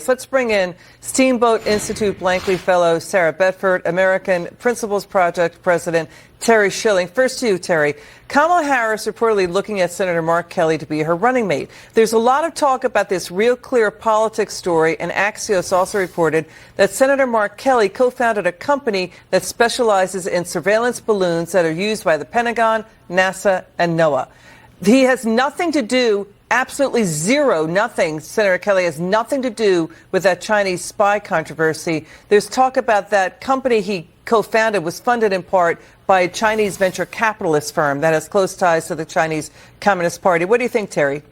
Let's bring in Steamboat Institute Blankley Fellow Sarah Bedford, American Principles Project President Terry Schilling. First to you, Terry. Kamala Harris reportedly looking at Senator Mark Kelly to be her running mate. There's a lot of talk about this Real Clear Politics story, and Axios also reported that Senator Mark Kelly co-founded a company that specializes in surveillance balloons that are used by the Pentagon, NASA, and NOAA. He has nothing to do, absolutely zero, nothing. Senator Kelly has nothing to do with that Chinese spy controversy. There's talk about that company he co-founded was funded in part by a Chinese venture capitalist firm that has close ties to the Chinese Communist Party. What do you think, Terry?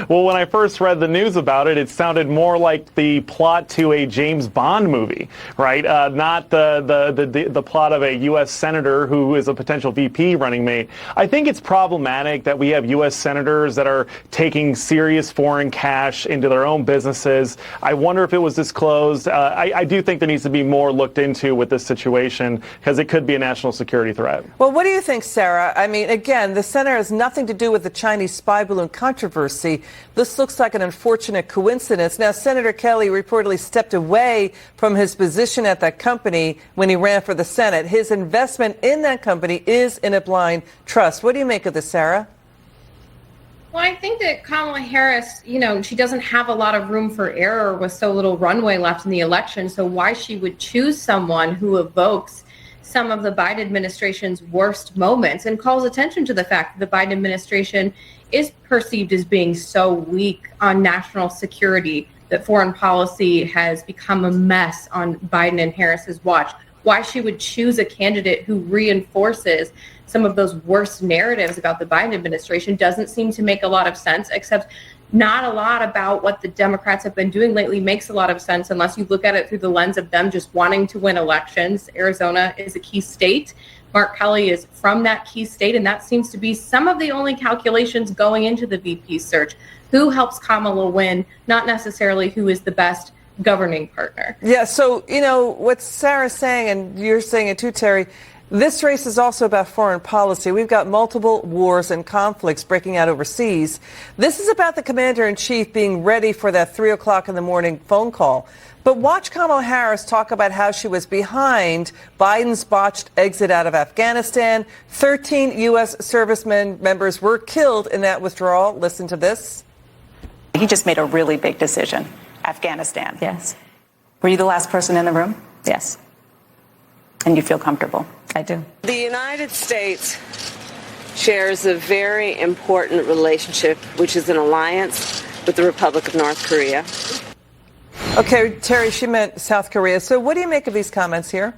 Well, when I first read the news about it, it sounded more like the plot to a James Bond movie, right? Not the plot of a U.S. senator who is a potential VP running mate. I think it's problematic that we have U.S. senators that are taking serious foreign cash into their own businesses. I wonder if it was disclosed. I do think there needs to be more looked into with this situation because it could be a national security threat. Well, what do you think, Sarah? I mean, again, the senator has nothing to do with the Chinese spy balloon controversy. This looks like an unfortunate coincidence. Now, Senator Kelly reportedly stepped away from his position at that company when he ran for the Senate. His investment in that company is in a blind trust. What do you make of this, Sarah? Well, I think that Kamala Harris, she doesn't have a lot of room for error with so little runway left in the election. So why she would choose someone who evokes some of the Biden administration's worst moments and calls attention to the fact that the Biden administration is perceived as being so weak on national security that foreign policy has become a mess on Biden and Harris's watch. Why she would choose a candidate who reinforces some of those worst narratives about the Biden administration doesn't seem to make a lot of sense, except not a lot about what the Democrats have been doing lately makes a lot of sense unless you look at it through the lens of them just wanting to win elections. Arizona is a key state. Mark Kelly is from that key state, and that seems to be some of the only calculations going into the VP search. Who helps Kamala win, not necessarily who is the best governing partner. Yeah, so, what Sarah's saying, and you're saying it too, Terry, this race is also about foreign policy. We've got multiple wars and conflicts breaking out overseas. This is about the commander-in-chief being ready for that 3 o'clock in the morning phone call. But watch Kamala Harris talk about how she was behind Biden's botched exit out of Afghanistan. 13 U.S. servicemen members were killed in that withdrawal. Listen to this. He just made a really big decision. Afghanistan. Yes. Were you the last person in the room? Yes. And you feel comfortable? I do. The United States shares a very important relationship, which is an alliance with the Republic of North Korea. Okay, Terry, she meant South Korea. So what do you make of these comments here?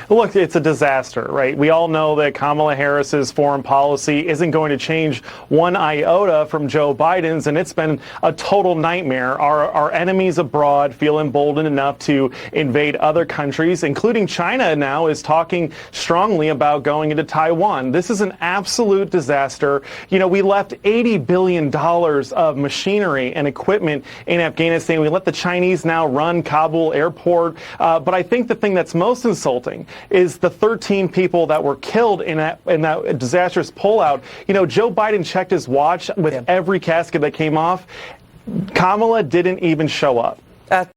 Look, it's a disaster, right? We all know that Kamala Harris's foreign policy isn't going to change one iota from Joe Biden's, and it's been a total nightmare. Our enemies abroad feel emboldened enough to invade other countries, including China now is talking strongly about going into Taiwan. This is an absolute disaster. We left $80 billion of machinery and equipment in Afghanistan. We let the Chinese now run Kabul airport. But I think the thing that's most insulting is the 13 people that were killed in that disastrous pullout. Joe Biden checked his watch with every casket that came off. Kamala didn't even show up.